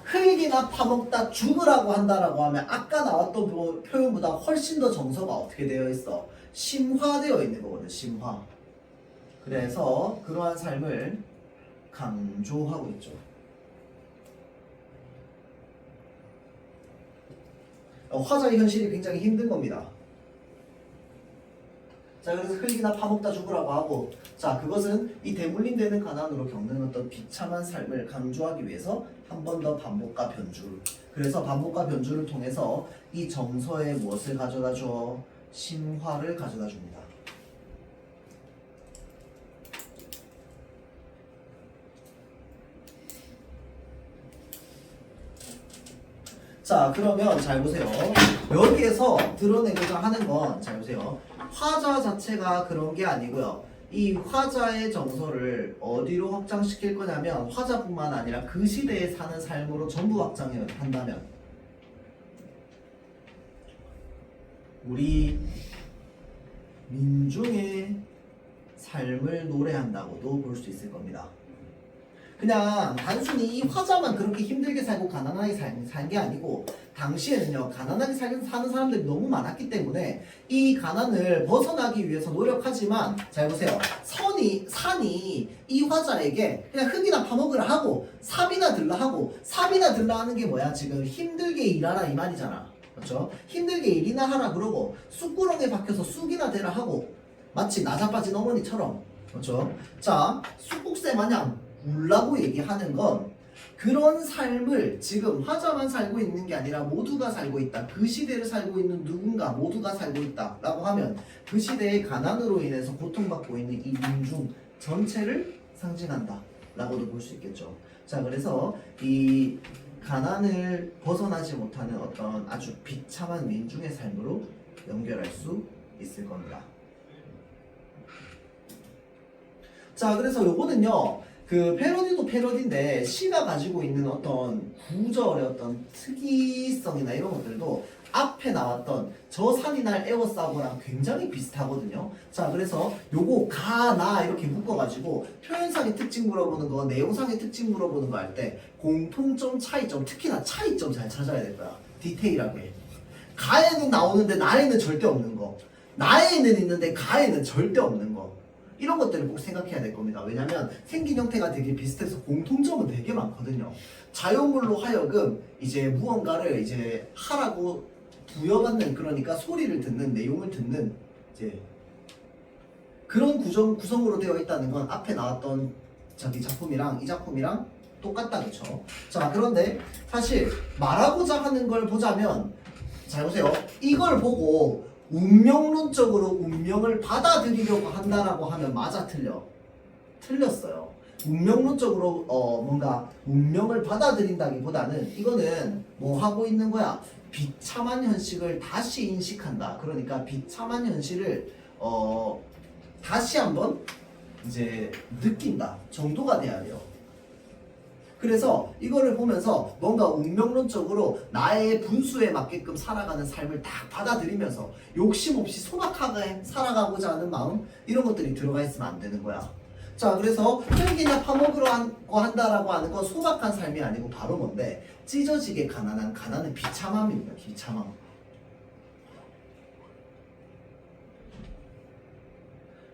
흙이나 파먹다 죽으라고 한다라고 하면 아까 나왔던 표현보다 훨씬 더 정서가 어떻게 되어 있어? 심화되어 있는 거거든, 심화. 그래서 그러한 삶을 강조하고 있죠. 화자의 현실이 굉장히 힘든 겁니다. 자, 그래서 흙이나 파먹다 죽으라고 하고, 자, 그것은 이 대물림되는 가난으로 겪는 어떤 비참한 삶을 강조하기 위해서 한 번 더 반복과 변주를, 그래서 반복과 변주를 통해서 이 정서에 무엇을 가져다 줘? 심화를 가져다 줍니다. 자, 그러면 잘 보세요. 여기에서 드러내고자 하는 건, 잘 보세요. 화자 자체가 그런 게 아니고요. 이 화자의 정서를 어디로 확장시킬 거냐면, 화자뿐만 아니라 그 시대에 사는 삶으로 전부 확장을 한다면, 우리 민중의 삶을 노래한다고도 볼 수 있을 겁니다. 그냥 단순히 이 화자만 그렇게 힘들게 살고 가난하게 산 게 아니고, 당시에는요, 가난하게 사는 사람들이 너무 많았기 때문에 이 가난을 벗어나기 위해서 노력하지만, 잘 보세요. 산이 이 화자에게 그냥 흙이나 파먹으라 하고 삽이나 들라 하고, 삽이나 들라 하는 게 뭐야? 지금 힘들게 일하라 이 말이잖아. 그렇죠? 힘들게 일이나 하라 그러고, 쑥구렁에 박혀서 쑥이나 되라 하고, 마치 나자빠진 어머니처럼. 그렇죠? 자, 쑥국새 마냥 울라고 얘기하는 건 그런 삶을 지금 화자만 살고 있는 게 아니라 모두가 살고 있다. 그 시대를 살고 있는 누군가 모두가 살고 있다 라고 하면 그 시대의 가난으로 인해서 고통받고 있는 이 민중 전체를 상징한다 라고도 볼 수 있겠죠. 자, 그래서 이 가난을 벗어나지 못하는 어떤 아주 비참한 민중의 삶으로 연결할 수 있을 겁니다. 자, 그래서 요거는요, 그 패러디도 패러디인데 시가 가지고 있는 어떤 구절의 어떤 특이성이나 이런 것들도 앞에 나왔던 저 산이 날 에워싸고랑 굉장히 비슷하거든요. 자, 그래서 요거 가나 이렇게 묶어가지고 표현상의 특징 물어보는 거, 내용상의 특징 물어보는 거 할 때 공통점, 차이점, 특히나 차이점 잘 찾아야 될 거야. 디테일하게. 가에는 나오는데 나에는 절대 없는 거, 나에는 있는데 가에는 절대 없는 거, 이런 것들을 꼭 생각해야 될 겁니다. 왜냐면 생긴 형태가 되게 비슷해서 공통점은 되게 많거든요. 자연물로 하여금 이제 무언가를 이제 하라고 부여받는, 그러니까 소리를 듣는, 내용을 듣는 이제 그런 구성으로 되어 있다는 건 앞에 나왔던 저기 작품이랑 이 작품이랑 똑같다, 그쵸? 자, 그런데 사실 말하고자 하는 걸 보자면, 잘 보세요. 이걸 보고 운명론적으로 운명을 받아들이려고 한다라고 하면 맞아, 틀려? 틀렸어요. 운명론적으로 뭔가 운명을 받아들인다기보다는 이거는 뭐 하고 있는 거야? 비참한 현실을 다시 인식한다. 그러니까 비참한 현실을 다시 한번 이제 느낀다 정도가 돼야 돼요. 그래서 이거를 보면서 뭔가 운명론적으로 나의 분수에 맞게끔 살아가는 삶을 딱 받아들이면서 욕심 없이 소박하게 살아가고자 하는 마음, 이런 것들이 들어가 있으면 안 되는 거야. 자, 그래서 혈기나 파먹으려고 한다라고 하는 건 소박한 삶이 아니고 바로 뭔데? 찢어지게 가난한, 가난은 비참함입니다. 비참함.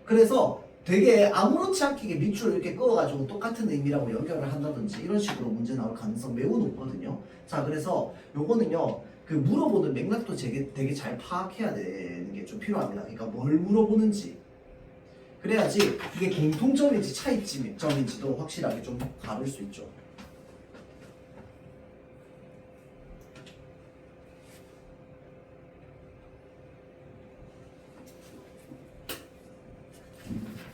그래서 되게 아무렇지 않게 밑줄을 이렇게 그어가지고 똑같은 의미라고 연결을 한다든지 이런 식으로 문제 나올 가능성 매우 높거든요. 자, 그래서 요거는요, 그 물어보는 맥락도 되게 잘 파악해야 되는 게 좀 필요합니다. 그러니까 뭘 물어보는지, 그래야지 이게 공통점인지 차이점인지도 확실하게 좀 가를 수 있죠.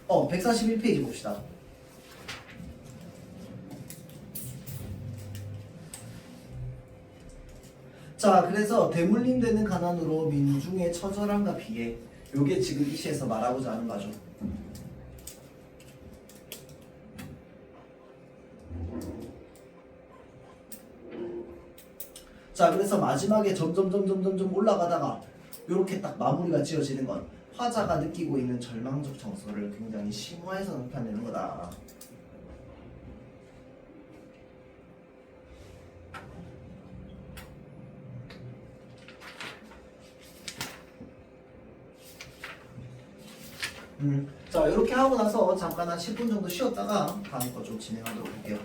어, 141페이지 봅시다. 자, 그래서 대물림되는 가난으로 민중의 처절함과 비애, 요게 지금 이 시에서 말하고자 하는 거죠. 자, 그래서 마지막에 점점 올라가다가 요렇게 딱 마무리가 지어지는 건 화자가 느끼고 있는 절망적 정서를 굉장히 심화해서 나타내는 거다. 자, 이렇게 하고 나서 잠깐 한 10분 정도 쉬었다가 다음 거 좀 진행하도록 할게요.